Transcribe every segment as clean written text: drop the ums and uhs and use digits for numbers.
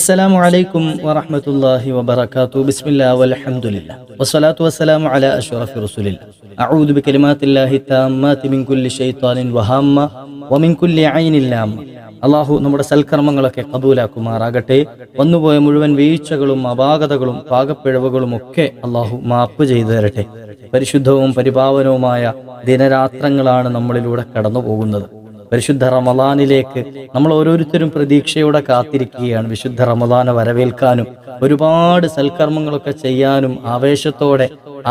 السلام عليكم ورحمة الله وبركاته. بسم الله والحمد لله والصلاة والسلام على أشرف رسول الله. أعوذ بكلمات الله التامات من كل شيطان وهامة ومن كل عين لامة. അള്ളാഹു നമ്മുടെ സൽക്കർമ്മങ്ങളൊക്കെ കബൂലാക്കുമാറാകട്ടെ. വന്നുപോയ മുഴുവൻ വീഴ്ചകളും അപാകതകളും പാകപ്പിഴവുകളും ഒക്കെ അള്ളാഹു മാപ്പ് ചെയ്തു തരട്ടെ. പരിശുദ്ധവും പരിപാവനവുമായ ദിനരാത്രങ്ങളാണ് നമ്മളിലൂടെ കടന്നു പോകുന്നത്. പരിശുദ്ധ റമളാനിലേക്ക് നമ്മൾ ഓരോരുത്തരും പ്രതീക്ഷയോടെ കാത്തിരിക്കുകയാണ്. വിശുദ്ധ റമളാനെ വരവേൽക്കാനും ഒരുപാട് സൽക്കർമ്മങ്ങളൊക്കെ ചെയ്യാനും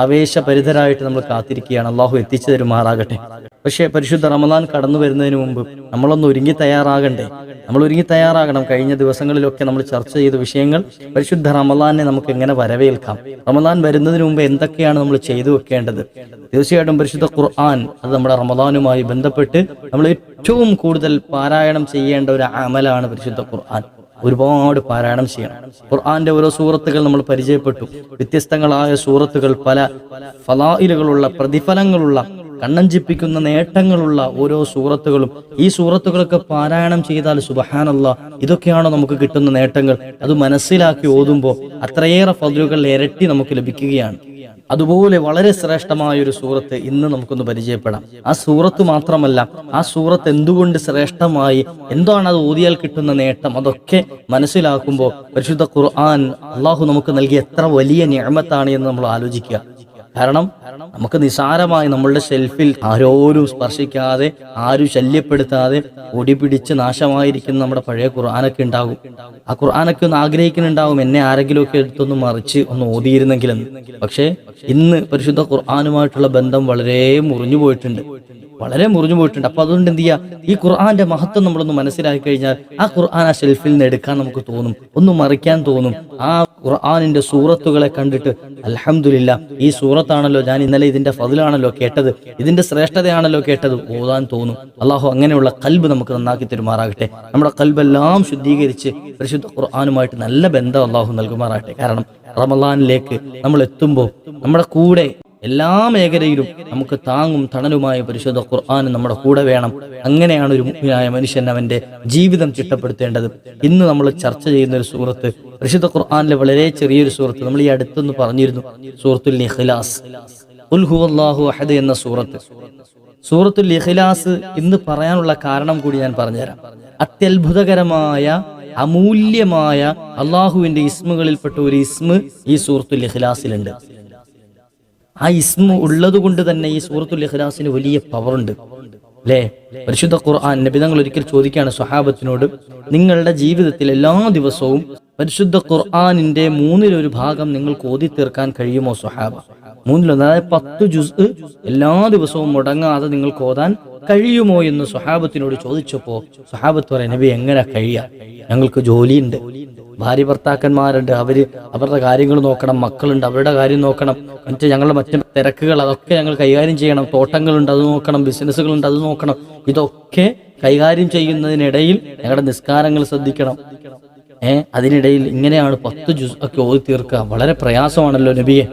ആവേശഭരിതരായിട്ട് നമ്മൾ കാത്തിരിക്കുകയാണ്. അള്ളാഹു എത്തിച്ചു തരുമാറാകട്ടെ. പക്ഷേ പരിശുദ്ധ റമളാൻ കടന്നു വരുന്നതിന് മുമ്പ് നമ്മളൊന്ന് ഒരുങ്ങി തയ്യാറാകണം. കഴിഞ്ഞ ദിവസങ്ങളിലൊക്കെ നമ്മൾ ചർച്ച ചെയ്ത വിഷയങ്ങൾ, പരിശുദ്ധ റമളാനെ നമുക്ക് എങ്ങനെ വരവേൽക്കാം, റമളാൻ വരുന്നതിന് മുമ്പ് എന്തൊക്കെയാണ് നമ്മൾ ചെയ്തു വെക്കേണ്ടത്. തീർച്ചയായിട്ടും പരിശുദ്ധ ഖുർആൻ അത് നമ്മുടെ റമളാനുമായി ബന്ധപ്പെട്ട് നമ്മൾ ഏറ്റവും കൂടുതൽ പാരായണം ചെയ്യേണ്ട ഒരു അമലാണ് പരിശുദ്ധ ഖുർആൻ. ഒരുപാട് പാരായണം ചെയ്യണം. ഖുർആന്റെ ഓരോ സൂറത്തുകൾ നമ്മൾ പരിചയപ്പെട്ടു. വ്യത്യസ്തങ്ങളായ സൂറത്തുകൾ, പല ഫളായിലുകളുള്ള, പ്രതിഫലങ്ങളുള്ള, കണ്ണഞ്ചിപ്പിക്കുന്ന നേട്ടങ്ങളുള്ള ഓരോ സൂറത്തുകളും. ഈ സൂറത്തുകളൊക്കെ പാരായണം ചെയ്താൽ സുബ്ഹാനല്ലാഹ്, ഇതൊക്കെയാണോ നമുക്ക് കിട്ടുന്ന നേട്ടങ്ങൾ? അത് മനസ്സിലാക്കി ഓതുമ്പോൾ അത്രയേറെ ഫദ്ലുകൾ ഇരട്ടി നമുക്ക് ലഭിക്കുകയാണ്. അതുപോലെ വളരെ ശ്രേഷ്ഠമായ ഒരു സൂറത്ത് ഇന്ന് നമുക്കൊന്ന് പരിചയപ്പെടാം. ആ സൂറത്ത് മാത്രമല്ല, ആ സൂറത്ത് എന്തുകൊണ്ട് ശ്രേഷ്ഠമായി, എന്താണ് അത് ഓതിയാൽ കിട്ടുന്ന നേട്ടം, അതൊക്കെ മനസ്സിലാക്കുമ്പോൾ പരിശുദ്ധ ഖുർആൻ അള്ളാഹു നമുക്ക് നൽകിയ എത്ര വലിയ നിഅമത്താണ് എന്ന് നമ്മൾ ആലോചിക്കുക. കാരണം നമുക്ക് നിസാരമായി നമ്മളുടെ ഷെൽഫിൽ ആരോരും സ്പർശിക്കാതെ, ആരും ശല്യപ്പെടുത്താതെ ഒടിപിടിച്ച് നാശമായിരിക്കുന്ന നമ്മുടെ പഴയ ഖുർആനൊക്കെ ഉണ്ടാകും. ആ ഖുർആനൊക്കെ ഒന്ന് ആഗ്രഹിക്കുന്നുണ്ടാവും, എന്നെ ആരെങ്കിലുമൊക്കെ എടുത്തൊന്ന് മറിച്ച് ഒന്ന് ഓതിയിരുന്നെങ്കിലെന്ന്. പക്ഷേ ഇന്ന് പരിശുദ്ധ ഖുർആനുമായിട്ടുള്ള ബന്ധം വളരെ മുറിഞ്ഞു പോയിട്ടുണ്ട്. അപ്പൊ അതുകൊണ്ട് എന്ത് ചെയ്യുക, ഈ ഖുർആന്റെ മഹത്വം നമ്മളൊന്ന് മനസ്സിലാക്കി കഴിഞ്ഞാൽ ആ ഖുർആൻ ആ ഷെൽഫിൽ നിന്ന് എടുക്കാൻ നമുക്ക് തോന്നും, ഒന്ന് മറിക്കാൻ തോന്നും. ആ ഖുർആനിന്റെ സൂറത്തുകളെ കണ്ടിട്ട് അൽഹംദുലില്ലാ, ഈ സൂറത്താണല്ലോ ഞാൻ ഇന്നലെ ഇതിന്റെ ഫദ്ലാണല്ലോ കേട്ടത്, ഇതിന്റെ ശ്രേഷ്ഠതയാണല്ലോ കേട്ടത്, ഓതാൻ തോന്നും. അള്ളാഹു അങ്ങനെയുള്ള ഖൽബ് നമുക്ക് നന്നാക്കി തരുമാറാകട്ടെ. നമ്മുടെ ഖൽബെല്ലാം ശുദ്ധീകരിച്ച് പരിശുദ്ധ ഖുർആനുമായിട്ട് നല്ല ബന്ധം അള്ളാഹു നൽകുമാറാകട്ടെ. കാരണം റമളാനിലേക്ക് നമ്മൾ എത്തുമ്പോൾ നമ്മുടെ കൂടെ എല്ലാ മേഖലയിലും നമുക്ക് താങ്ങും തണലുമായ പരിശുദ്ധ ഖുർആൻ നമ്മുടെ കൂടെ വേണം. അങ്ങനെയാണ് ഒരു മുഅ്മിനായ മനുഷ്യൻ അവന്റെ ജീവിതം ചിട്ടപ്പെടുത്തേണ്ടത്. ഇന്ന് നമ്മൾ ചർച്ച ചെയ്യുന്ന ഒരു സൂറത്ത് പരിശുദ്ധ ഖുർആനിലെ വളരെ ചെറിയൊരു സൂറത്ത്, നമ്മൾ ഈ അടുത്തൊന്ന് പറഞ്ഞിരുന്നു, സൂറത്തുൽ ഇഖ്ലാസ്, ഖുൽ ഹുവല്ലാഹു അഹദ് എന്ന സൂറത്തുൽ ഇഖ്ലാസ് ഇന്ന് പറയാനുള്ള കാരണം കൂടി ഞാൻ പറഞ്ഞുതരാം. അത്യത്ഭുതകരമായ, അമൂല്യമായ അള്ളാഹുവിന്റെ ഇസ്മുകളിൽപ്പെട്ട ഒരു ഇസ്മ് ഈ സൂറത്തുൽ ഇഖ്ലാസിലുണ്ട്. ആ ഇസ്മു ഉള്ളത് കൊണ്ട് തന്നെ ഈ സൂറത്തുൽ ഇഖ്ലാസിന് വലിയ പവറുണ്ട്, അല്ലേ? പരിശുദ്ധ ഖുർആൻ നബി തങ്ങൾ ഒരിക്കൽ ചോദിക്കുകയാണ് സ്വഹാബത്തിനോട്, നിങ്ങളുടെ ജീവിതത്തിൽ എല്ലാ ദിവസവും പരിശുദ്ധ ഖുർആനിന്റെ 1/3 ഭാഗം നിങ്ങൾക്ക് ഓതി തീർക്കാൻ കഴിയുമോ സ്വഹാബ? 1/3, അതായത് 10 ജുസ് എല്ലാ ദിവസവും മുടങ്ങാതെ നിങ്ങൾക്ക് ഓതാൻ കഴിയുമോ എന്ന് സ്വഹാബത്തിനോട് ചോദിച്ചപ്പോ സ്വഹാബത്ത് പറയാം, നബി എങ്ങനെ കഴിയാ, ഞങ്ങൾക്ക് ജോലിയുണ്ട്, ഭാര്യ ഭർത്താക്കന്മാരുണ്ട്, അവരുടെ കാര്യങ്ങൾ നോക്കണം, മക്കളുണ്ട്, അവരുടെ കാര്യം നോക്കണം, ഞങ്ങളുടെ മറ്റു തിരക്കുകൾ അതൊക്കെ ഞങ്ങൾ കൈകാര്യം ചെയ്യണം, തോട്ടങ്ങളുണ്ട് അത് നോക്കണം, ബിസിനസ്സുകളുണ്ട് അത് നോക്കണം, ഇതൊക്കെ കൈകാര്യം ചെയ്യുന്നതിനിടയിൽ ഞങ്ങളുടെ നിസ്കാരങ്ങൾ ശ്രദ്ധിക്കണം. അതിനിടയിൽ ഇങ്ങനെയാണ് 10 ജുസ് ഒക്കെ ഓതി തീർക്കുക, വളരെ പ്രയാസമാണല്ലോ നബിയെ.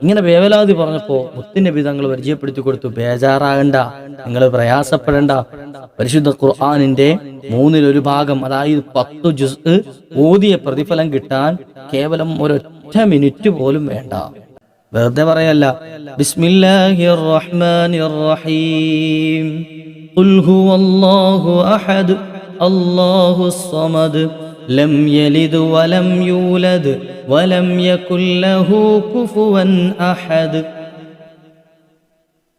ഇങ്ങനെ വേവലാതി പറഞ്ഞപ്പോ മുത്തുനബി തങ്ങൾ പരിചയപ്പെടുത്തി കൊടുത്തു, ബേജാറാകണ്ട, നിങ്ങൾ പ്രയാസപ്പെടണ്ട. പരിശുദ്ധ ഖുർആനിന്റെ 1/3 ഭാഗം, അതായത് 10 ജുസ് ഓതിയ പ്രതിഫലം കിട്ടാൻ കേവലം ഒരൊറ്റ മിനിറ്റ് പോലും വേണ്ട. വെറുതെ പറയല്ല. ബിസ്മില്ലാഹിർ റഹ്മാനിർ റഹീം, ഖുൽ ഹുവല്ലാഹു അഹദ് അല്ലാഹുസ് സമദ് ലം യലിദ് വലം യൂലദ് വലം യകുൽ ലഹു കുഫുവൻ അഹദ്.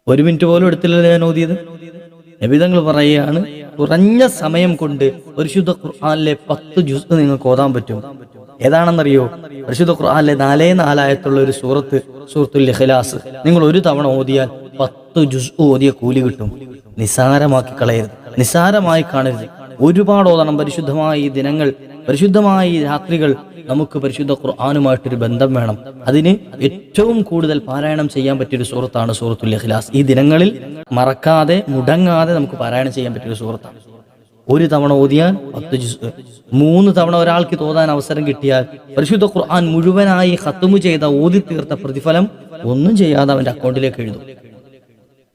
1 മിനിറ്റ് പോലും എടുത്തില്ലല്ലോ ഞാൻ ഓതിയത്. നബി തങ്ങൾ പറയുകയാണ്, കുറഞ്ഞ സമയം കൊണ്ട് പരിശുദ്ധ ഖുർആനിലെ 10 ജുസ് നിങ്ങൾക്ക് ഓതാൻ പറ്റും. ഏതാണെന്നറിയോ? പരിശുദ്ധ ഖുർആനിലെ 4 ആയത്തുള്ള ഒരു സൂറത്തുൽ ഇഖ്ലാസ് നിങ്ങൾ ഒരു തവണ ഓതിയാൽ 10 ജുസ് ഓതിയ കൂലി കിട്ടും. നിസാരമാക്കി കളയരുത്, നിസാരമായി കാണരുത്. ഒരുപാട് ഓതണം. പരിശുദ്ധമായ ഈ ദിനങ്ങൾ, പരിശുദ്ധമായ ഈ രാത്രികൾ നമുക്ക് പരിശുദ്ധ ഖുർആനുമായിട്ടൊരു ബന്ധം വേണം. അതിന് ഏറ്റവും കൂടുതൽ പാരായണം ചെയ്യാൻ പറ്റിയൊരു സൂറത്താണ് സൂറത്തുൽ ഇഖ്ലാസ്. ഈ ദിനങ്ങളിൽ മറക്കാതെ, മുടങ്ങാതെ നമുക്ക് പാരായണം ചെയ്യാൻ പറ്റിയൊരു സൂറത്താണ്. ഒരു തവണ ഓതിയാൽ 10 ജുസ്, 3 തവണ ഒരാൾക്ക് തോതാൻ അവസരം കിട്ടിയാൽ പരിശുദ്ധ ഖുർആൻ മുഴുവനായി ഖത്മു ചെയ്ത, ഓതി തീർത്ത പ്രതിഫലം ഒന്നും ചെയ്യാതെ അവന്റെ അക്കൗണ്ടിലേക്ക് എഴുതും.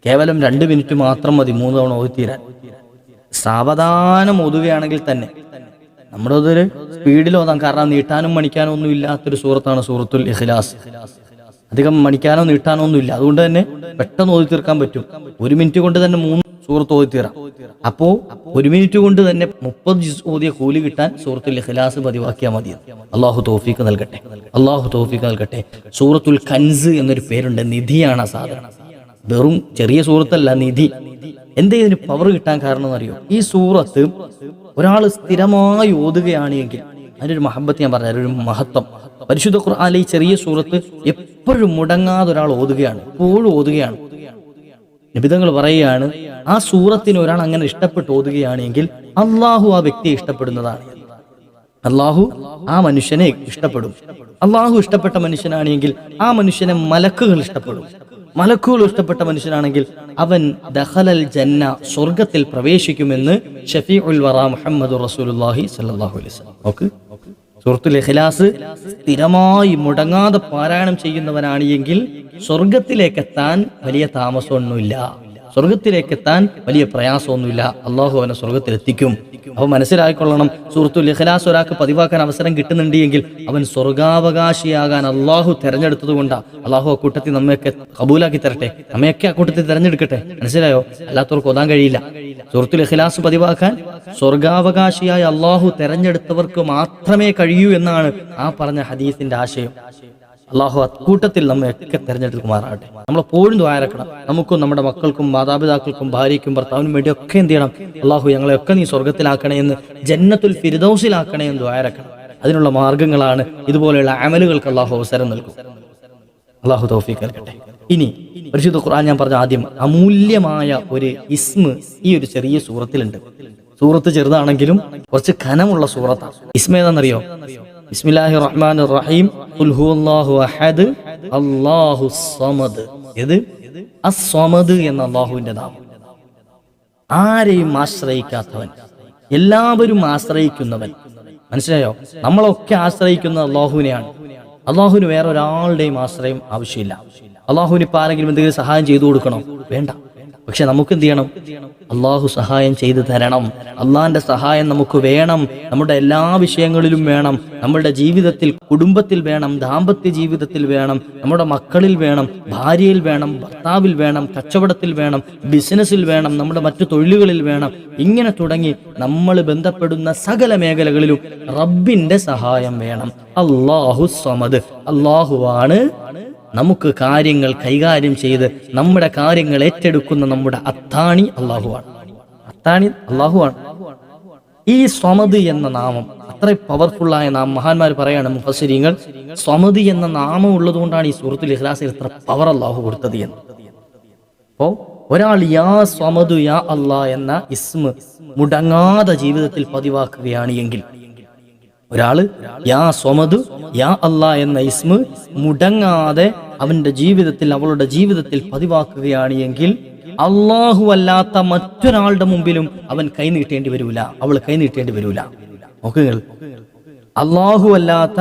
കേവലം 2 മിനിറ്റ് മാത്രം മതി 3 തവണ ഓതി തീരാൻ. സാവധാനം ഓതുകയാണെങ്കിൽ തന്നെ നമ്മുടെ അതൊരു സ്പീഡിൽ ഓതാം, കാരണം നീട്ടാനും മണിക്കാനോ ഒന്നും ഇല്ലാത്തൊരു സൂറത്താണ് സൂറത്തുൽ ഇഖ്ലാസ്. അധികം മണിക്കാനോ നീട്ടാനോ ഒന്നും ഇല്ല, അതുകൊണ്ട് തന്നെ പെട്ടെന്ന് ഓതി തീർക്കാൻ പറ്റും. 1 മിനിറ്റ് കൊണ്ട് തന്നെ 3 സൂറത്ത് ഓതി തീരാം. അപ്പോ 1 മിനിറ്റ് കൊണ്ട് തന്നെ 30 ജുസ് ഓതിയ കൂലി കിട്ടാൻ സൂറത്തുൽ ഇഖ്ലാസ് പതിവാക്കിയാൽ മതി. അള്ളാഹു തൗഫീഖ് നൽകട്ടെ, അള്ളാഹു തൗഫീഖ് നൽകട്ടെ. സൂറത്തുൽ കൻസ് എന്നൊരു പേരുണ്ട്, നിധിയാണ് ആ സാധനം. വെറും ചെറിയ സൂറത്തല്ല, നിധി. എന്തേ ഇതിന് പവർ കിട്ടാൻ കാരണം എന്നറിയോ? ഈ സൂറത്ത് ഒരാൾ സ്ഥിരമായി ഓതുകയാണെങ്കിൽ അതിനൊരു മഹബത്ത് ഞാൻ പറഞ്ഞ ഒരു മഹത്വം. പരിശുദ്ധ ഖുർആനിലെ ഈ ചെറിയ സൂറത്ത് എപ്പോഴും മുടങ്ങാതെ ഒരാൾ ഓതുകയാണ്, എപ്പോഴും ഓതുകയാണ്. നബിതങ്ങൾ പറയുകയാണ്, ആ സൂറത്തിന് ഒരാൾ അങ്ങനെ ഇഷ്ടപ്പെട്ട് ഓതുകയാണെങ്കിൽ അള്ളാഹു ആ വ്യക്തിയെ ഇഷ്ടപ്പെടുന്നതാണ്. അള്ളാഹു ആ മനുഷ്യനെ ഇഷ്ടപ്പെടും. അള്ളാഹു ഇഷ്ടപ്പെട്ട മനുഷ്യനാണെങ്കിൽ ആ മനുഷ്യനെ മലക്കുകൾ ഇഷ്ടപ്പെടും. മലക്കുകൾ ഇഷ്ടപ്പെട്ട മനുഷ്യനാണെങ്കിൽ അവൻ ദഖലൽ ജന്ന, സ്വർഗത്തിൽ പ്രവേശിക്കുമെന്ന് ഷഫീഉൽ വറ മുഹമ്മദ് റസൂലുള്ളാഹി സ്വല്ലല്ലാഹു അലൈഹി വസല്ലം. ഓക്കെ, സൂറത്തുൽ ഇഖ്ലാസ് സ്ഥിരമായി മുടങ്ങാതെ പാരായണം ചെയ്യുന്നവനാണ് എങ്കിൽ സ്വർഗത്തിലേക്കെത്താൻ വലിയ താമസമൊന്നുമില്ല, സ്വർഗത്തിലേക്കെത്താൻ വലിയ പ്രയാസമൊന്നുമില്ല. അള്ളാഹു അവനെ സ്വർഗത്തിലെത്തിക്കും. അപ്പൊ മനസ്സിലായിക്കൊള്ളണം, സൂറത്തുൽ ഇഖ്ലാസ് ഒരാൾക്ക് പതിവാക്കാൻ അവസരം കിട്ടുന്നുണ്ട് എങ്കിൽ അവൻ സ്വർഗാവകാശിയാകാൻ അള്ളാഹു തെരഞ്ഞെടുത്തത് കൊണ്ടാണ്. അള്ളാഹു ആ കൂട്ടത്തിൽ നമ്മയൊക്കെ കബൂലാക്കി തരട്ടെ, നമ്മയൊക്കെ ആ കൂട്ടത്തിൽ തെരഞ്ഞെടുക്കട്ടെ. മനസ്സിലായോ? അല്ലാത്തവർക്ക് ഓതാൻ കഴിയില്ല. സൂറത്തുൽ ഇഖ്ലാസ് പതിവാക്കാൻ സ്വർഗാവകാശിയായ അള്ളാഹു തെരഞ്ഞെടുത്തവർക്ക് മാത്രമേ കഴിയൂ എന്നാണ് ആ പറഞ്ഞ ഹദീസിന്റെ ആശയം. അള്ളാഹു അക്കൂട്ടത്തിൽ നമ്മയൊക്കെ തെരഞ്ഞെടുക്കുമാറാകട്ടെ. നമ്മളെപ്പോഴും ദ്വാരക്കണം. നമുക്കും നമ്മുടെ മക്കൾക്കും മാതാപിതാക്കൾക്കും ഭാര്യയ്ക്കും ഭർത്താവിനും വേണ്ടി ഒക്കെ എന്ത് ചെയ്യണം? അള്ളാഹു ഞങ്ങളെയൊക്കെ നീ സ്വർഗത്തിലാക്കണേ എന്ന്, ജന്നത്തുൽ ഫിർദൗസിലാക്കണേ എന്ന് ദ്വാരക്കണം. അതിനുള്ള മാർഗങ്ങളാണ് ഇതുപോലെയുള്ള അമലുകൾക്ക് അള്ളാഹു അവസരം നൽകും. അള്ളാഹു തൗഫീഖ് നൽകട്ടെ. ഇനി പരിശുദ്ധ ഖുർആൻ ഞാൻ പറഞ്ഞ ആദ്യം അമൂല്യമായ ഒരു ഇസ്മ് ഈ ഒരു ചെറിയ സൂറത്തിലുണ്ട്. സൂറത്ത് ചെറുതാണെങ്കിലും കുറച്ച് ഖനമുള്ള സൂറത്താണ്. ഇസ്മ ഏതാണെന്നറിയോ? ബിസ്മില്ലാഹിർ റഹ്മാനിർ റഹീം. ഖുൽ ഹുവല്ലാഹു അഹദ് അല്ലാഹുസ് സമദ്. ഇത് അസ്-സമദ് എന്ന അല്ലാഹുവിന്റെ നാമം. ആരെയും ആശ്രയിക്കാത്തവൻ, എല്ലാവരും ആശ്രയിക്കുന്നവൻ. മനസ്സിലായോ? നമ്മളൊക്കെ ആശ്രയിക്കുന്ന അല്ലാഹുവിനെയാണ്. അല്ലാഹുവിന് വേറെ ഒരാളുടെയും ആശ്രയം ആവശ്യമില്ല. അല്ലാഹുവിന് ഇപ്പം ആരെങ്കിലും എന്തെങ്കിലും സഹായം ചെയ്തു കൊടുക്കണോ? വേണ്ട. പക്ഷെ നമുക്ക് എന്ത് ചെയ്യണം? അള്ളാഹു സഹായം ചെയ്തു തരണം. അള്ളാഹിന്റെ സഹായം നമുക്ക് വേണം. നമ്മുടെ എല്ലാ വിഷയങ്ങളിലും വേണം. നമ്മുടെ ജീവിതത്തിൽ, കുടുംബത്തിൽ വേണം, ദാമ്പത്യ ജീവിതത്തിൽ വേണം, നമ്മുടെ മക്കളിൽ വേണം, ഭാര്യയിൽ വേണം, ഭർത്താവിൽ വേണം, കച്ചവടത്തിൽ വേണം, ബിസിനസ്സിൽ വേണം, നമ്മുടെ മറ്റു തൊഴിലുകളിൽ വേണം. ഇങ്ങനെ തുടങ്ങി നമ്മൾ ബന്ധപ്പെടുന്ന സകല മേഖലകളിലും റബ്ബിന്റെ സഹായം വേണം. അല്ലാഹു സമദ്. അള്ളാഹുവാണ് നമുക്ക് കാര്യങ്ങൾ കൈകാര്യം ചെയ്ത് നമ്മുടെ കാര്യങ്ങൾ ഏറ്റെടുക്കുന്ന നമ്മുടെ അത്താണി അള്ളാഹുവാണ്. അത്താണി അള്ളാഹുവാണ്. ഈ സ്വമദ് എന്ന നാമം അത്ര പവർഫുള്ളായ നാമം. മഹാന്മാർ പറയാണ്, മുഫസ്സിരീങ്ങൾ, സ്വമദ് എന്ന നാമം ഉള്ളത് കൊണ്ടാണ് ഈ സൂറത്തുൽ ഇഖ്ലാസിൽ ഇത്ര പവർ അള്ളാഹു കൊടുത്തത് എന്ന്. അപ്പോ ഒരാൾ യാ സ്വമദ് യാ അല്ലാ എന്ന ഇസ്മ മുടങ്ങാതെ ജീവിതത്തിൽ പതിവാക്കുകയാണ് എങ്കിൽ, ഒരാള് യാ സ്വമദ് യാ അല്ലാ എന്ന ഇസ്മ മുടങ്ങാതെ അവന്റെ ജീവിതത്തിൽ, അവളുടെ ജീവിതത്തിൽ പതിവാക്കുകയാണ് എങ്കിൽ അല്ലാഹു അല്ലാത്ത മറ്റൊരാളുടെ മുമ്പിലും അവൻ കൈനീട്ടേണ്ടി വരൂല, അവൾ കൈനീട്ടേണ്ടി വരൂല. നോക്കുക, അല്ലാഹു അല്ലാത്ത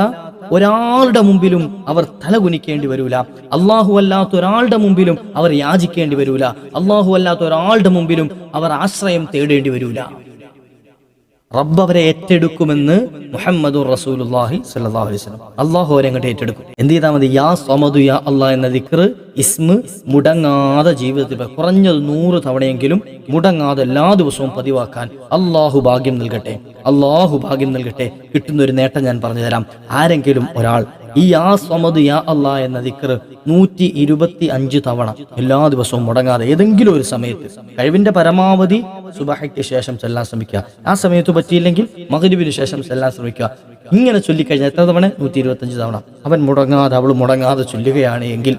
ഒരാളുടെ മുമ്പിലും അവർ തലകുനിക്കേണ്ടി വരൂല. അല്ലാഹു അല്ലാത്ത ഒരാളുടെ മുമ്പിലും അവർ യാചിക്കേണ്ടി വരൂല. അല്ലാഹു അല്ലാത്ത ഒരാളുടെ മുമ്പിലും അവർ ആശ്രയം തേടേണ്ടി വരൂല. റബ്ബ് അവരെ ഏറ്റെടുക്കുമെന്ന് മുഹമ്മദുർ റസൂലുള്ളാഹി സ്വല്ലല്ലാഹു അലൈഹി വസല്ലം. അല്ലാഹു അവരെ അങ്ങോട്ട് ഏറ്റെടുക്കും. എന്ത് ചെയ്താൽ മതി? യാ സ്വമദു യാ അല്ലാഹ് എന്ന ദിക്ർ, ഇസ്മ മുടങ്ങാതെ ജീവിതത്തിൽ കുറഞ്ഞത് 100 തവണയെങ്കിലും മുടങ്ങാതെ എല്ലാ ദിവസവും പതിവാക്കാൻ അല്ലാഹു ഭാഗ്യം നൽകട്ടെ. അല്ലാഹു ഭാഗ്യം നൽകട്ടെ. കിട്ടുന്ന ഒരു നേട്ടം ഞാൻ പറഞ്ഞു തരാം. ആരെങ്കിലും ഒരാൾ ഈ യാ സ്വമദ് യാ അല്ലാഹ് എന്ന ദിക്ർ 125 തവണ എല്ലാ ദിവസവും മുടങ്ങാതെ ഏതെങ്കിലും ഒരു സമയത്ത്, കഴിവിന്റെ പരമാവധി സുബഹയ്ക്ക് ശേഷം ചെല്ലാൻ ശ്രമിക്കുക. ആ സമയത്ത് പറ്റിയില്ലെങ്കിൽ മഗ്രിബിന് ശേഷം ചെല്ലാൻ ശ്രമിക്കുക. ഇങ്ങനെ ചൊല്ലിക്കഴിഞ്ഞാൽ എത്ര തവണ? 125 തവണ. അവൻ മുടങ്ങാതെ, അവൾ മുടങ്ങാതെ ചൊല്ലുകയാണ് എങ്കിൽ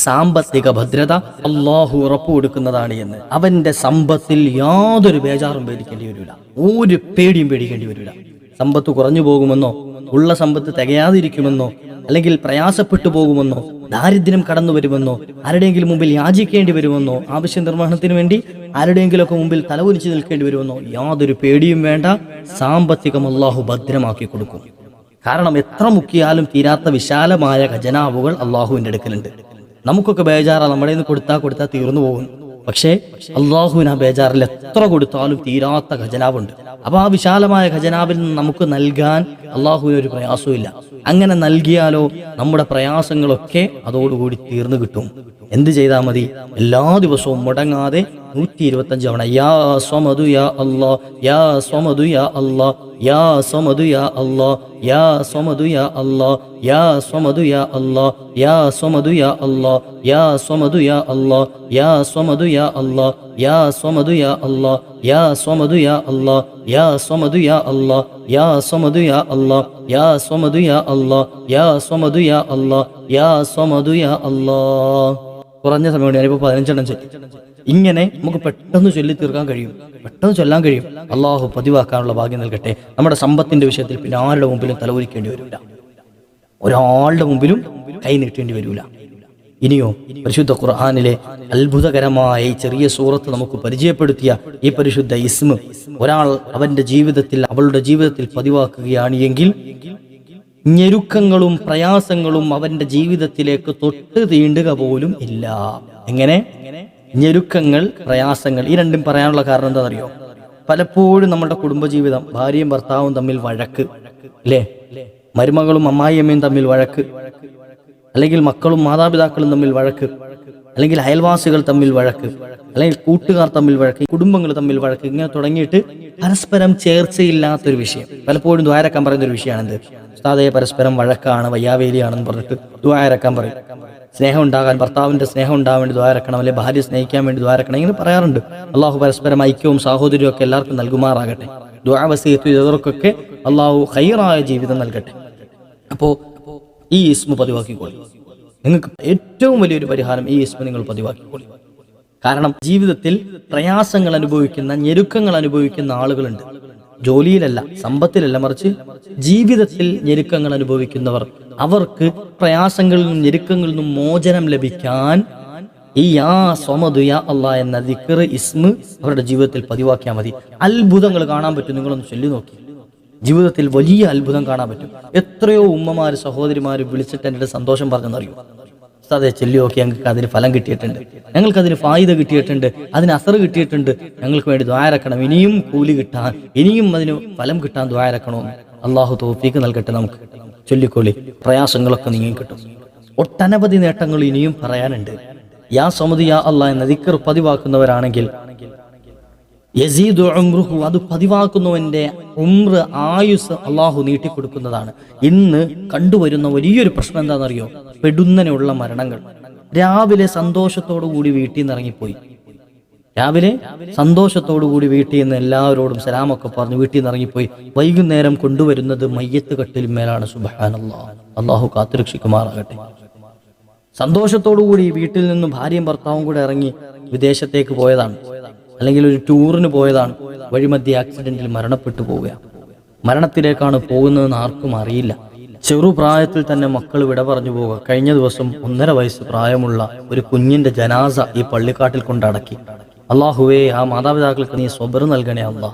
സാമ്പത്തിക ഭദ്രത അല്ലാഹു ഉറപ്പു കൊടുക്കുന്നതാണ് എന്ന്. അവന്റെ സമ്പത്തിൽ യാതൊരു ബേജാറും പേടിക്കേണ്ടി വരില്ല, ഒരു പേടിയും പേടിക്കേണ്ടി വരില്ല. സമ്പത്ത് കുറഞ്ഞു പോകുമെന്നോ, ഉള്ള സമ്പത്ത് തികയാതിരിക്കുമെന്നോ, അല്ലെങ്കിൽ പ്രയാസപ്പെട്ടു പോകുമെന്നോ, ദാരിദ്ര്യം കടന്നു വരുമെന്നോ, ആരുടെയെങ്കിലും മുമ്പിൽ യാചിക്കേണ്ടി വരുമെന്നോ, ആവശ്യ നിർവഹണത്തിന് വേണ്ടി ആരുടെയെങ്കിലുമൊക്കെ മുമ്പിൽ തലകുനിച്ച് നിൽക്കേണ്ടി വരുമെന്നോ യാതൊരു പേടിയും വേണ്ട. സാമ്പത്തികം അല്ലാഹു ഭദ്രമാക്കി കൊടുക്കും. കാരണം എത്ര മുക്കിയാലും തീരാത്ത വിശാലമായ ഖജനാവുകൾ അള്ളാഹുവിന്റെ അടുക്കലുണ്ട്. നമുക്കൊക്കെ ബേജാറാ, നമ്മുടെ നിന്ന് കൊടുത്താൽ തീർന്നു പോകും. പക്ഷേ അള്ളാഹുവിന് ആ ബേജാറിൽ എത്ര കൊടുത്താലും തീരാത്ത ഖജനാവുണ്ട്. അപ്പോൾ ആ വിശാലമായ ഖജനാവിൽ നിന്ന് നമുക്ക് നൽകാൻ അള്ളാഹുവിന് ഒരു പ്രയാസവും ഇല്ല. അങ്ങനെ നൽകിയാലോ നമ്മുടെ പ്രയാസങ്ങളൊക്കെ അതോടുകൂടി തീർന്നു കിട്ടും. എന്ത് ചെയ്താൽ മതി? എല്ലാ ദിവസവും മുടങ്ങാതെ 125 തവണ യാ സ്വമദു യാ അല്ലാ, യാ സ്വമദു യാ അല്ലാ, യാ സ്വമദു യാ അല്ലാ, യാ സ്വമദു യാ അല്ലാ, യാ സ്വമദു യാ അല്ലാ, യാ സ്വമദു യാ അല്ലാ, യാ സ്വമദു യാ അല്ലാ, യാ സ്വമദു യാ അല്ലാ, യാ സ്വമദു യാ അല്ലാ, യാ സ്വമദു യാ അല്ലാ, യാ സ്വമദു യാ അല്ലാ, യാ സ്വമദു യാ അല്ലാ, യാ സ്വമദു യാ അല്ലാ, യാ സ്വമദു യാ അല്ലാ, യാ സ്വമദു യാ അല്ലാ. കുറഞ്ഞ സമയം കൊണ്ട് ഞാനിപ്പോൾ 15 ചൊല്ലി. ഇങ്ങനെ നമുക്ക് പെട്ടെന്ന് ചൊല്ലി തീർക്കാൻ കഴിയും, പെട്ടെന്ന് ചൊല്ലാൻ കഴിയും. അള്ളാഹു പതിവാക്കാനുള്ള ഭാഗ്യം നൽകട്ടെ. നമ്മുടെ സമ്പത്തിന്റെ വിഷയത്തിൽ പിന്നെ ആരുടെ മുമ്പിലും തലകുനിക്കേണ്ടി വരില്ല, ഒരാളുടെ മുമ്പിലും കൈ നീട്ടേണ്ടി വരില്ല. ഇനിയോ പരിശുദ്ധ ഖുർആനിലെ അത്ഭുതകരമായ ഈ ചെറിയ സൂറത്ത് നമുക്ക് പരിചയപ്പെടുത്തിയ ഈ പരിശുദ്ധ ഇസ്മ ഒരാൾ അവന്റെ ജീവിതത്തിൽ അവളുടെ ജീവിതത്തിൽ പതിവാക്കുകയാണ് എങ്കിൽ ഞെരുക്കങ്ങളും പ്രയാസങ്ങളും അവന്റെ ജീവിതത്തിലേക്ക് തൊട്ട് തീണ്ടുക പോലും ഇല്ല. എങ്ങനെ? ഞെരുക്കങ്ങൾ, പ്രയാസങ്ങൾ, ഈ രണ്ടും പറയാനുള്ള കാരണം എന്താണെന്നറിയോ? പലപ്പോഴും നമ്മുടെ കുടുംബജീവിതം, ഭാര്യയും ഭർത്താവും തമ്മിൽ വഴക്ക്, അല്ലേ? മരുമകളും അമ്മായിയമ്മയും തമ്മിൽ വഴക്ക്, അല്ലെങ്കിൽ മക്കളും മാതാപിതാക്കളും തമ്മിൽ വഴക്ക്, അല്ലെങ്കിൽ അയൽവാസികൾ തമ്മിൽ വഴക്ക്, അല്ലെങ്കിൽ കൂട്ടുകാർ തമ്മിൽ വഴക്ക്, കുടുംബങ്ങൾ തമ്മിൽ വഴക്ക്, ഇങ്ങനെ തുടങ്ങിയിട്ട് പരസ്പരം ചേർച്ചയില്ലാത്തൊരു വിഷയം. പലപ്പോഴും ദ്വാരക്കാൻ പറയുന്ന ഒരു വിഷയമാണെന്ത്? ഉസ്താദേ, പരസ്പരം വഴക്കാണ്, വയ്യാവേലിയാണെന്ന് പറഞ്ഞിട്ട് ദ്വാരക്കാൻ പറയും. സ്നേഹം ഉണ്ടാകാൻ, ഭർത്താവിന്റെ സ്നേഹം ഉണ്ടാകാൻ വേണ്ടി ദ്വാരക്കണം, അല്ലെങ്കിൽ ഭാര്യ സ്നേഹിക്കാൻ വേണ്ടി ദ്വാരക്കണം, ഇങ്ങനെ പറയാറുണ്ട്. അള്ളാഹു പരസ്പരം ഐക്യവും സാഹോദര്യവും ഒക്കെ എല്ലാവർക്കും നൽകുമാറാകട്ടെ. ദുആ വസിയത്ത് ചെയ്തവർക്കൊക്കെ അള്ളാഹു ഖൈറായ ജീവിതം നൽകട്ടെ. അപ്പോൾ ഈ ഇസ്മ പതിവാക്കിക്കോളി. നിങ്ങൾക്ക് ഏറ്റവും വലിയൊരു പരിഹാരം ഈ ഇസ്മ നിങ്ങൾ പതിവാക്കിക്കോളി. കാരണം ജീവിതത്തിൽ പ്രയാസങ്ങൾ അനുഭവിക്കുന്ന, ഞെരുക്കങ്ങൾ അനുഭവിക്കുന്ന ആളുകളുണ്ട്. ജോലിയിലല്ല, സമ്പത്തിലല്ല, മറിച്ച് ജീവിതത്തിൽ ഞെരുക്കങ്ങൾ അനുഭവിക്കുന്നവർ, അവർക്ക് പ്രയാസങ്ങളിൽ നിന്നും ഞെരുക്കങ്ങളിൽ നിന്നും മോചനം ലഭിക്കാൻ ഈ യാ സ്വമദു യാ അല്ലാ എന്ന ദിക്ർ, ഇസ്മ അവരുടെ ജീവിതത്തിൽ പതിവാക്കിയാൽ മതി. അത്ഭുതങ്ങൾ കാണാൻ പറ്റും. നിങ്ങളൊന്ന് ചൊല്ലി നോക്കി, ജീവിതത്തിൽ വലിയ അത്ഭുതം കാണാൻ പറ്റും. എത്രയോ ഉമ്മമാര്, സഹോദരിമാര് വിളിച്ചിട്ട് എൻ്റെ സന്തോഷം പറഞ്ഞെന്നറിയൂ. ഉസ്താദേ, ചൊല്ലി നോക്കി, ഞങ്ങൾക്ക് അതിന് ഫലം കിട്ടിയിട്ടുണ്ട്, ഞങ്ങൾക്ക് അതിന് ഫായിദ കിട്ടിയിട്ടുണ്ട്, അതിന് അസർ കിട്ടിയിട്ടുണ്ട്, ഞങ്ങൾക്ക് വേണ്ടി ദ്വാരക്കണം, ഇനിയും കൂലി കിട്ടാൻ, ഇനിയും അതിന് ഫലം കിട്ടാൻ ദ്വാരക്കണമെന്ന് അള്ളാഹു തൗഫീഖ് നൽകട്ടെ. നമുക്ക് ചൊല്ലിക്കോളി, പ്രയാസങ്ങളൊക്കെ നീങ്ങി കിട്ടും. ഒട്ടനവധി നേട്ടങ്ങൾ ഇനിയും പറയാനുണ്ട്. യാ സമദ് യാ അല്ലാ എന്ന ദിക്ർ പതിവാക്കുന്നവരാണെങ്കിൽ യസീദു ഉംറുഹു, അത് പതിവാക്കുന്നവന്റെ ഉംർ, ആയുസ് അള്ളാഹു നീട്ടിക്കൊടുക്കുന്നതാണ്. ഇന്ന് കണ്ടുവരുന്ന വലിയൊരു പ്രശ്നം എന്താണെന്നറിയോ? പെടുന്നനെയുള്ള മരണങ്ങൾ. രാവിലെ സന്തോഷത്തോടു കൂടി വീട്ടിൽ നിന്ന് ഇറങ്ങിപ്പോയി, രാവിലെ സന്തോഷത്തോടു കൂടി വീട്ടിൽ നിന്ന് എല്ലാവരോടും സലാമൊക്കെ പറഞ്ഞ് വീട്ടിൽ നിന്ന് ഇറങ്ങിപ്പോയി, വൈകുന്നേരം കൊണ്ടുവരുന്നത് മയ്യത്ത് കട്ടിലിന്മേലാണ്. സുബ്ഹാനല്ലാഹ്, അള്ളാഹു കാത്തുരക്ഷിക്കുമാറാകട്ടെ. സന്തോഷത്തോടു കൂടി വീട്ടിൽ നിന്നും ഭാര്യയും ഭർത്താവും കൂടെ ഇറങ്ങി വിദേശത്തേക്ക് പോയതാണ്, അല്ലെങ്കിൽ ഒരു ടൂറിന് പോയതാണ്. വഴിമധ്യ ആക്സിഡന്റിൽ മരണപ്പെട്ടു പോവുക. മരണത്തിലേക്കാണ് പോകുന്നതെന്ന് ആർക്കും അറിയില്ല. ചെറുപ്രായത്തിൽ തന്നെ മക്കൾ വിട പറഞ്ഞു പോവുക. കഴിഞ്ഞ ദിവസം 1.5 വയസ്സ് പ്രായമുള്ള ഒരു കുഞ്ഞിന്റെ ജനാസ ഈ പള്ളിക്കാട്ടിൽ കൊണ്ടടക്കി. അള്ളാഹുവേ, ആ മാതാപിതാക്കൾക്ക് നീ സ്വബർ നൽകണേ അല്ലാ.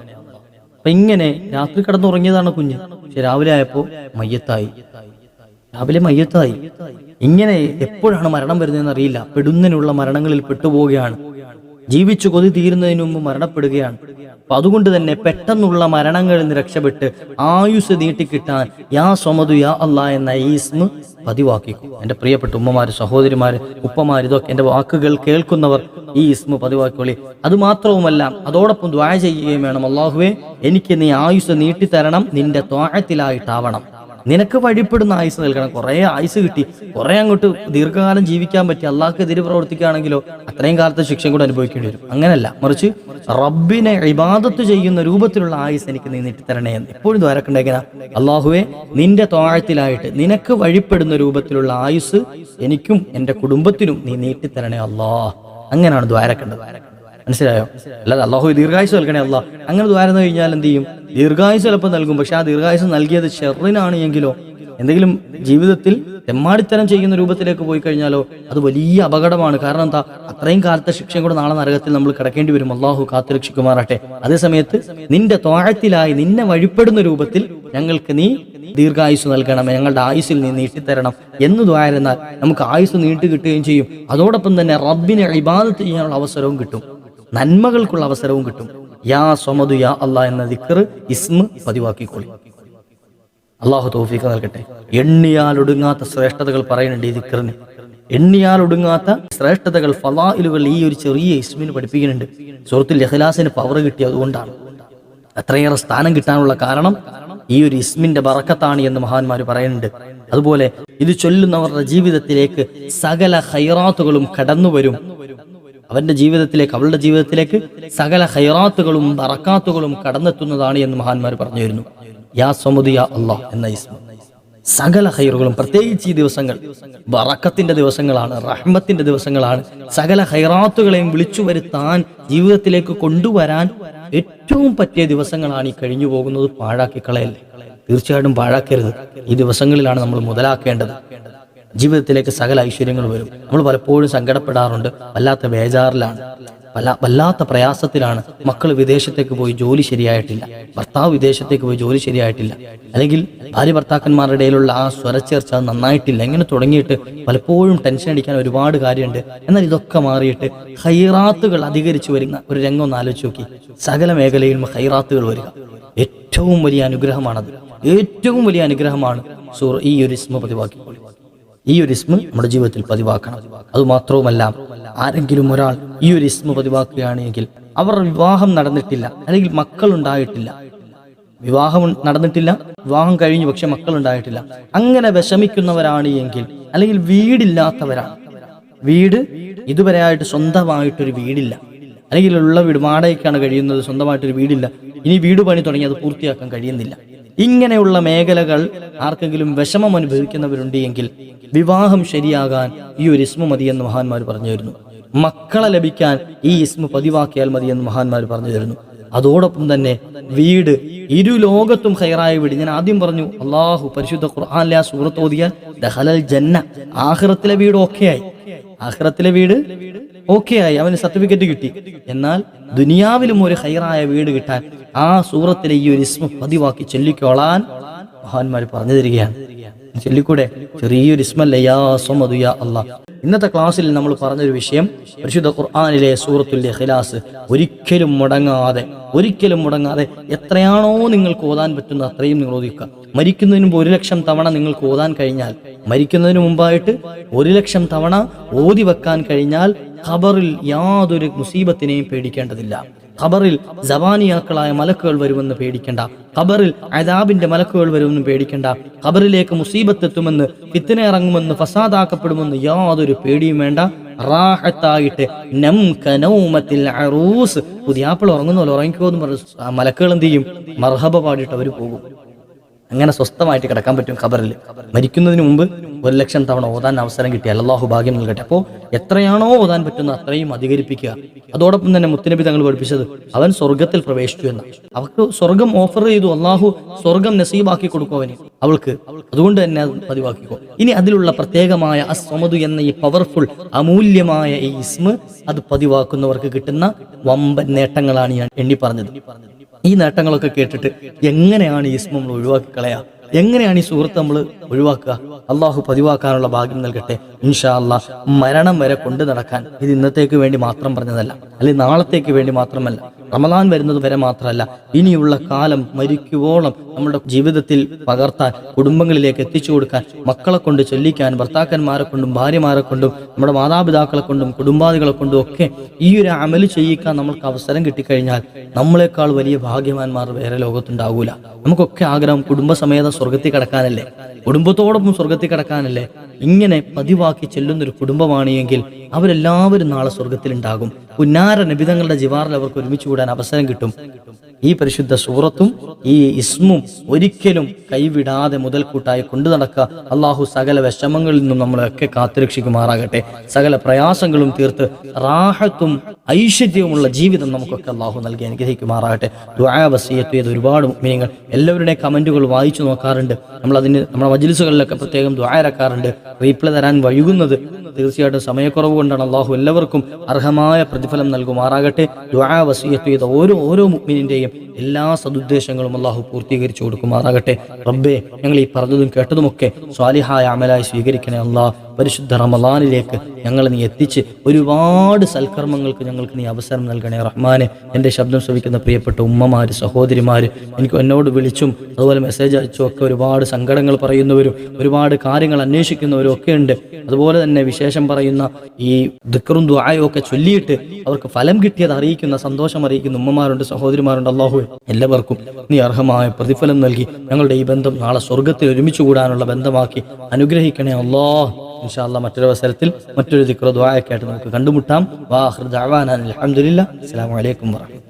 അപ്പൊ ഇങ്ങനെ രാത്രി കിടന്നുറങ്ങിയതാണ് കുഞ്ഞ്. പക്ഷെ രാവിലെ ആയപ്പോ മയ്യത്തായി, രാവിലെ മയ്യത്തായി. ഇങ്ങനെ എപ്പോഴാണ് മരണം വരുന്നതെന്ന് അറിയില്ല. പെടുന്നതിനുള്ള മരണങ്ങളിൽ പെട്ടുപോവുകയാണ്. ജീവിച്ചു കൊതി തീരുന്നതിന് മുമ്പ് മരണപ്പെടുകയാണ്. അപ്പൊ അതുകൊണ്ട് തന്നെ പെട്ടെന്നുള്ള മരണങ്ങളിൽ നിന്ന് രക്ഷപ്പെട്ട് ആയുസ് നീട്ടിക്കിട്ടാൻ യാ സ്വമദു യാ അല്ലാ എന്ന ഈ ഇസ്മ പതിവാക്കിക്കും. എൻ്റെ പ്രിയപ്പെട്ട ഉമ്മമാര്, സഹോദരിമാര്, ഉപ്പമാര്, ഇതൊക്കെ എൻ്റെ വാക്കുകൾ കേൾക്കുന്നവർ ഈ ഇസ്മ പതിവാക്കിക്കൊള്ളി. അതുമാത്രവുമല്ല, അതോടൊപ്പം ദുആ ചെയ്യുകയും വേണം. അല്ലാഹുവേ, എനിക്ക് നീ ആയുസ് നീട്ടിത്തരണം, നിന്റെ ത്വാഅത്തിലായിട്ടാവണം, നിനക്ക് വഴിപ്പെടുന്ന ആയുസ് നൽകണം. കുറെ ആയുസ് കിട്ടി, കുറെ അങ്ങോട്ട് ദീർഘകാലം ജീവിക്കാൻ പറ്റി, അള്ളാഹ്ക്കെതിരെ പ്രവർത്തിക്കുകയാണെങ്കിലോ അത്രയും കാലത്തെ ശിക്ഷയും കൂടെ അനുഭവിക്കേണ്ടി വരും. അങ്ങനല്ല, മറിച്ച് റബ്ബിനെ ഇബാദത്ത് ചെയ്യുന്ന രൂപത്തിലുള്ള ആയുസ് എനിക്ക് നീ നീട്ടിത്തരണേ എന്ന് എപ്പോഴും ദ്വാരക്കണ്ടേക്കനാ. അള്ളാഹുവെ, നിന്റെ ത്വാഅത്തിലായിട്ട് നിനക്ക് വഴിപ്പെടുന്ന രൂപത്തിലുള്ള ആയുസ് എനിക്കും എൻ്റെ കുടുംബത്തിനും നീ നീട്ടിത്തരണേ അല്ലാഹ്. അങ്ങനെയാണ് ദ്വാരക്കേണ്ടത്. മനസ്സിലായോ? അല്ലാതെ അള്ളാഹു ദീർഘായുസ് നൽകണേ അല്ലാ, അങ്ങനെ ദ്വാരം കഴിഞ്ഞാൽ എന്ത് ചെയ്യും? ദീർഘായുസ് ചിലപ്പോൾ നൽകും. പക്ഷെ ആ ദീർഘായുസ് നൽകിയത് ഷെറിനാണ് എങ്കിലോ, എന്തെങ്കിലും ജീവിതത്തിൽ തെമ്മാടിത്തരം ചെയ്യുന്ന രൂപത്തിലേക്ക് പോയി കഴിഞ്ഞാലോ അത് വലിയ അപകടമാണ്. കാരണം എന്താ? അത്രയും കാലത്തെ ശിക്ഷയും കൂടെ നാളെ നരകത്തിൽ നമ്മൾ കിടക്കേണ്ടി വരും. അള്ളാഹു കാത്തുരക്ഷിക്കുമാറാട്ടെ. അതേസമയത്ത് നിന്റെ ത്വാഅത്തിലായി നിന്നെ വഴിപ്പെടുന്ന രൂപത്തിൽ ഞങ്ങൾക്ക് നീ ദീർഘായുസ് നൽകണം, ഞങ്ങളുടെ ആയുസ്സിൽ നീ നീട്ടിത്തരണം എന്ന് ദ്വാരുന്നാൽ നമുക്ക് ആയുസ് നീട്ടി കിട്ടുകയും ചെയ്യും. അതോടൊപ്പം തന്നെ റബ്ബിനെ ഇബാദത്ത് ചെയ്യാനുള്ള അവസരവും കിട്ടും. നന്മകൾക്കുള്ള അവസരവും കിട്ടും. യാ സ്വമദു യാ അല്ലാ എന്ന ദിക്ർ ഇസ്മ പതിവാക്കിക്കൊള്ളി. അള്ളാഹു തൗഫീഖ് നൽകട്ടെ. എണ്ണിയാൽ ഒടുങ്ങാത്ത ശ്രേഷ്ഠതകൾ പറയുന്നുണ്ട് ഈ ദിക്റിന്. എണ്ണിയാൽ ഒടുങ്ങാത്ത ശ്രേഷ്ഠതകൾ, ഫളായിലുകൾ ഈ ഒരു ചെറിയ ഇസ്മിന് പഠിപ്പിക്കുന്നുണ്ട്. സൂറത്തുൽ ഇഖ്ലാസിന് പവർ കിട്ടിയത് അതുകൊണ്ടാണ്. അത്രയേറെ സ്ഥാനം കിട്ടാനുള്ള കാരണം ഈ ഒരു ഇസ്മിന്റെ ബറക്കത്താണ് എന്ന് മഹാന്മാർ പറയുന്നുണ്ട്. അതുപോലെ ഇത് ചൊല്ലുന്നവരുടെ ജീവിതത്തിലേക്ക് സകല ഖൈറാത്തുകളും കടന്നു വരും. അവന്റെ ജീവിതത്തിലേക്ക്, അവളുടെ ജീവിതത്തിലേക്ക് സകല ഖൈറാത്തുകളും ബറക്കാത്തുകളും കടന്നെത്തുന്നതാണ് എന്ന് മഹാന്മാർ പറഞ്ഞു വരുന്നു. യാ സ്വമദ് യാ അല്ലാഹ് എന്ന ഇസ്മ സകല ഖൈറുകളും, പ്രത്യേകിച്ച് ഈ ദിവസങ്ങൾ ബറക്കത്തിന്റെ ദിവസങ്ങളാണ്, റഹ്മത്തിന്റെ ദിവസങ്ങളാണ്. സകല ഖൈറാത്തുകളെയും വിളിച്ചു വരുത്താൻ, ജീവിതത്തിലേക്ക് കൊണ്ടുവരാൻ ഏറ്റവും പറ്റിയ ദിവസങ്ങളാണ് ഈ കഴിഞ്ഞു പോകുന്നത്. പാഴാക്കി കളയല്ലേ, തീർച്ചയായിട്ടും പാഴാക്കരുത്. ഈ ദിവസങ്ങളിലാണ് നമ്മൾ മുതലാക്കേണ്ടത്. ജീവിതത്തിലേക്ക് സകല ഐശ്വര്യങ്ങൾ വരും. നമ്മൾ പലപ്പോഴും സങ്കടപ്പെടാറുണ്ട്, വല്ലാത്ത ബേജാറിലാണ്, വല്ലാത്ത പ്രയാസത്തിലാണ്. മക്കൾ വിദേശത്തേക്ക് പോയി ജോലി ശരിയായിട്ടില്ല, ഭർത്താവ് വിദേശത്തേക്ക് പോയി ജോലി ശരിയായിട്ടില്ല, അല്ലെങ്കിൽ ഭാര്യ ഭർത്താക്കന്മാരുടെ ഇടയിലുള്ള ആ സ്വരച്ചേർച്ച നന്നായിട്ടില്ല. ഇങ്ങനെ തുടങ്ങിയിട്ട് പലപ്പോഴും ടെൻഷൻ അടിക്കാൻ ഒരുപാട് കാര്യമുണ്ട്. എന്നാൽ ഇതൊക്കെ മാറിയിട്ട് ഖൈറാത്തുകൾ അധികരിച്ചു വരുന്ന ഒരു രംഗം ഒന്ന് ആലോചിച്ച് നോക്കി. സകല മേഖലയിലും ഖൈറാത്തുകൾ വരിക ഏറ്റവും വലിയ അനുഗ്രഹമാണത്. ഏറ്റവും വലിയ അനുഗ്രഹമാണ് ഈ ഒരു ഇസ്മ പതിവാക്കിക്കൊള്ളി. ഈ ഒരു ഇസ്മ നമ്മുടെ ജീവിതത്തിൽ പതിവാക്കണം. അതുമാത്രവുമല്ല, ആരെങ്കിലും ഒരാൾ ഈ ഒരു ഇസ്മ പതിവാക്കുകയാണെങ്കിൽ അവർ വിവാഹം നടന്നിട്ടില്ല, അല്ലെങ്കിൽ മക്കൾ ഉണ്ടായിട്ടില്ല, വിവാഹം നടന്നിട്ടില്ല, വിവാഹം കഴിഞ്ഞു പക്ഷെ മക്കൾ ഉണ്ടായിട്ടില്ല, അങ്ങനെ വിഷമിക്കുന്നവരാണ് എങ്കിൽ, അല്ലെങ്കിൽ വീടില്ലാത്തവരാണ്, വീട് ഇതുവരെയായിട്ട് സ്വന്തമായിട്ടൊരു വീടില്ല, അല്ലെങ്കിൽ ഉള്ള വീട് വാടകയ്ക്കാണ് കഴിയുന്നത്, സ്വന്തമായിട്ടൊരു വീടില്ല, ഇനി വീട് പണി തുടങ്ങി അത് പൂർത്തിയാക്കാൻ കഴിയുന്നില്ല, ഇങ്ങനെയുള്ള മേഖലകൾ ആർക്കെങ്കിലും വിഷമം അനുഭവിക്കുന്നവരുണ്ട് എങ്കിൽ വിവാഹം ശരിയാകാൻ ഈ ഒരു ഇസ്മ മതിയെന്ന് മഹാന്മാർ പറഞ്ഞു തരുന്നു. മക്കളെ ലഭിക്കാൻ ഈ ഇസ്മ പതിവാക്കിയാൽ മതിയെന്ന് മഹാന്മാർ പറഞ്ഞു തരുന്നു. അതോടൊപ്പം തന്നെ വീട്, ഇരു ലോകത്തും ഖൈറായ വീട്. ഞാൻ ആദ്യം പറഞ്ഞു, അള്ളാഹു പരിശുദ്ധ ഖുർആനിലെ ആ സൂറത്ത് ഓതിയാൽ ദഖലൽ ജന്ന, ആഖിറത്തിലെ വീട് ഓക്കെയായി, ആഖിറത്തിലെ വീട് ഓക്കെയായി, അവന് സർട്ടിഫിക്കറ്റ് കിട്ടി. എന്നാൽ ദുനിയാവിലും ഒരു ഖൈറായ വീട് കിട്ടാൻ ആ സൂറത്തിലെ ഈ ഒരു ഇസ്മ പതിവാക്കി ചൊല്ലിക്കോളാൻ മഹാന്മാർ പറഞ്ഞു തരികയാണ്. ചൊല്ലിക്കൂടെ? ചെറിയൊരു ഇസ്മല്ല, യാ സ്വമദു യാ അല്ലാഹ്. ഇന്നത്തെ ക്ലാസ്സിൽ നമ്മൾ പറഞ്ഞൊരു വിഷയം, പരിശുദ്ധ ഖുർആനിലെ സൂറത്തുൽ ഇഖ്ലാസ് ഒരിക്കലും മുടങ്ങാതെ എത്രയാണോ നിങ്ങൾക്ക് ഓതാൻ പറ്റുന്നത് അത്രയും നിങ്ങൾ ഓദിക്കുക. മരിക്കുന്നതിന് മുമ്പ് 1,00,000 തവണ നിങ്ങൾക്ക് ഓതാൻ കഴിഞ്ഞാൽ, മരിക്കുന്നതിന് മുമ്പായിട്ട് 1,00,000 തവണ ഓതി വെക്കാൻ കഴിഞ്ഞാൽ ഖബറിൽ യാതൊരു മുസീബത്തിനെയും പേടിക്കേണ്ടതില്ല. ഖബറിൽ സവാനിയാക്കളായ മലക്കുകൾ വരുമെന്ന് പേടിക്കേണ്ട, ഖബറിൽ അദാബിന്റെ മലക്കുകൾ വരുമെന്ന് പേടിക്കേണ്ട, ഖബറിലേക്ക് മുസീബത്ത് എത്തുമെന്ന്, ഫിത്ന ഇറങ്ങുമെന്ന്, ഫസാദാക്കപ്പെടുമെന്ന് യാതൊരു പേടിയും വേണ്ട. റാഹത്തായിട്ട് പുതിയാപ്പിൾ ഉറങ്ങുന്ന പോലെ ഉറങ്ങിക്കോ എന്ന് പറഞ്ഞ് മലക്കുകൾ എന്ത് ചെയ്യും? മർഹബ പാടിയിട്ട് അവർ പോകും. അങ്ങനെ സ്വസ്ഥമായിട്ട് കിടക്കാൻ പറ്റും ഖബറിൽ. മരിക്കുന്നതിന് മുമ്പ് 1,00,000 തവണ ഓതാൻ അവസരം കിട്ടിയാൽ അല്ലാഹു ഭാഗ്യം നൽകട്ടെ. അപ്പോൾ എത്രയാണോ ഓതാൻ പറ്റുന്ന അത്രയും അധികരിപ്പിക്കുക. അതോടൊപ്പം തന്നെ മുത്തുനബി തങ്ങൾ പഠിപ്പിച്ചത് അവൻ സ്വർഗത്തിൽ പ്രവേശിച്ചു എന്ന, അവർക്ക് സ്വർഗം ഓഫർ ചെയ്തു, അല്ലാഹു സ്വർഗം നസീബാക്കി കൊടുക്കും അവൾക്ക്. അതുകൊണ്ട് തന്നെ അത് പതിവാക്കിക്കോ. ഇനി അതിലുള്ള പ്രത്യേകമായ അസ്വമദു എന്ന ഈ പവർഫുൾ അമൂല്യമായ ഈ ഇസ്മ അത് പതിവാക്കുന്നവർക്ക് കിട്ടുന്ന വമ്പൻ നേട്ടങ്ങളാണ് ഞാൻ എണ്ണി പറഞ്ഞത്. ഈ നേട്ടങ്ങളൊക്കെ കേട്ടിട്ട് എങ്ങനെയാണ് ഈ ഇസ്മ നമ്മൾ ഒഴിവാക്കി കളയാ? എങ്ങനെയാണ് ഈ സുഹൃത്ത് നമ്മൾ ഒഴിവാക്കുക? അള്ളാഹു പതിവാക്കാനുള്ള ഭാഗ്യം നൽകട്ടെ. ഇൻഷാ അല്ലാഹ് മരണം വരെ കൊണ്ടു നടക്കാൻ. ഇത് ഇന്നത്തേക്ക് വേണ്ടി മാത്രം പറഞ്ഞതല്ല, അല്ലെങ്കിൽ നാളത്തേക്ക് വേണ്ടി മാത്രമല്ല, റമദാൻ വരുന്നത് വരെ മാത്രമല്ല, ഇനിയുള്ള കാലം മരിക്കുവോളം നമ്മുടെ ജീവിതത്തിൽ പകർത്താൻ, കുടുംബങ്ങളിലേക്ക് എത്തിച്ചു കൊടുക്കാൻ, മക്കളെ കൊണ്ട് ചൊല്ലിക്കാൻ, ഭർത്താക്കന്മാരെ കൊണ്ടും ഭാര്യമാരെ കൊണ്ടും നമ്മുടെ മാതാപിതാക്കളെ കൊണ്ടും കുടുംബാദികളെ കൊണ്ടും ഒക്കെ ഈ ഒരു അമല് ചെയ്യിക്കാൻ നമ്മൾക്ക് അവസരം കിട്ടിക്കഴിഞ്ഞാൽ നമ്മളെക്കാൾ വലിയ ഭാഗ്യവാന്മാർ വേറെ ലോകത്തുണ്ടാകൂല. നമുക്കൊക്കെ ആഗ്രഹം കുടുംബസമേതം സ്വർഗത്തിൽ കിടക്കാനല്ലേ, കുടുംബത്തോടൊപ്പം സ്വർഗത്തിൽ കിടക്കാനല്ലേ. ഇങ്ങനെ പതിവാക്കി ചെല്ലുന്നൊരു കുടുംബമാണ് എങ്കിൽ അവരെല്ലാവരും നാളെ സ്വർഗത്തിലുണ്ടാകും. പുന്നാര നബിതങ്ങളുടെ ജിവാറിൽ അവർക്ക് ഒരുമിച്ച് കൂടാൻ അവസരം കിട്ടും. ഈ പരിശുദ്ധ സൂറത്തും ഈ ഇസ്മും ഒരിക്കലും കൈവിടാതെ മുതൽക്കൂട്ടായി കൊണ്ടു നടക്കുക. അള്ളാഹു സകല വിഷമങ്ങളിൽ നിന്നും നമ്മളെയൊക്കെ കാത്തുരക്ഷിക്കുമാറാകട്ടെ. സകല പ്രയാസങ്ങളും തീർത്ത് റാഹത്തും ഐശ്വര്യവുമുള്ള ജീവിതം നമുക്കൊക്കെ അള്ളാഹു നൽകി അനുഗ്രഹിക്കുമാറാകട്ടെ. ദുആ വസിയത്ത് ചെയ്ത് ഒരുപാട് മുഅ്മിനീങ്ങൾ എല്ലാവരുടെയും കമന്റുകൾ വായിച്ചു നോക്കാറുണ്ട്. നമ്മുടെ മജ്ലിസുകളിലൊക്കെ പ്രത്യേകം ദുആ ഇറക്കാറുണ്ട്. റീപ്ലൈ തരാൻ വൈകുന്നത് തീർച്ചയായിട്ടും സമയക്കുറവ് കൊണ്ടാണ്. അള്ളാഹു എല്ലാവർക്കും അർഹമായ പ്രതിഫലം നൽകുമാറാകട്ടെ. ദുആ വസിയത്ത് ചെയ്ത ഓരോ മുഅ്മിനിന്റെയും എല്ലാ സദുദ്ദേശങ്ങളും അള്ളാഹു പൂർത്തീകരിച്ചു കൊടുക്കുമാറാകട്ടെ. റബ്ബേ, ഞങ്ങൾ ഈ പറഞ്ഞതും കേട്ടതുമൊക്കെ സ്വാലിഹായ അമലായി സ്വീകരിക്കണേ അല്ലാഹ്. പരിശുദ്ധ റമളാനിലേക്ക് ഞങ്ങളെ നീ എത്തിച്ച് ഒരുപാട് സൽക്കർമ്മങ്ങൾക്ക് ഞങ്ങൾക്ക് നീ അവസരം നൽകണേ റഹ്മാനെ. എൻ്റെ ശബ്ദം ശ്രവിക്കുന്ന പ്രിയപ്പെട്ട ഉമ്മമാര്, സഹോദരിമാര്, എനിക്ക് എന്നോട് വിളിച്ചും അതുപോലെ മെസ്സേജ് അയച്ചും ഒക്കെ ഒരുപാട് സങ്കടങ്ങൾ പറയുന്നവരും ഒരുപാട് കാര്യങ്ങൾ അന്വേഷിക്കുന്നവരും ഒക്കെ ഉണ്ട്. അതുപോലെ തന്നെ വിശേഷം പറയുന്ന ഈ ദിക്റും ദുആയും ഒക്കെ ചൊല്ലിയിട്ട് അവർക്ക് ഫലം കിട്ടിയത് അറിയിക്കുന്ന, സന്തോഷം അറിയിക്കുന്ന ഉമ്മമാരുണ്ട്, സഹോദരിമാരുണ്ട്. അല്ലാഹു എല്ലാവർക്കും നീ അർഹമായ പ്രതിഫലം നൽകി ഞങ്ങളുടെ ഈ ബന്ധം നാളെ സ്വർഗ്ഗത്തിൽ ഒരുമിച്ച് കൂടാനുള്ള ബന്ധമാക്കി അനുഗ്രഹിക്കണേ അല്ലാഹ്. ഇൻഷാ അല്ലാഹ് മറ്റൊരു അവസരത്തിൽ മറ്റൊരു ദിക്ർ ദുആയൊക്കെ ആയിട്ട് നമുക്ക് കണ്ടുമുട്ടാം. വാ ആഖിറു ദഅവാനാ അൽഹംദുലില്ലാഹ്. അസ്സലാമു അലൈക്കും വറഹ്മത്തുള്ളാഹി.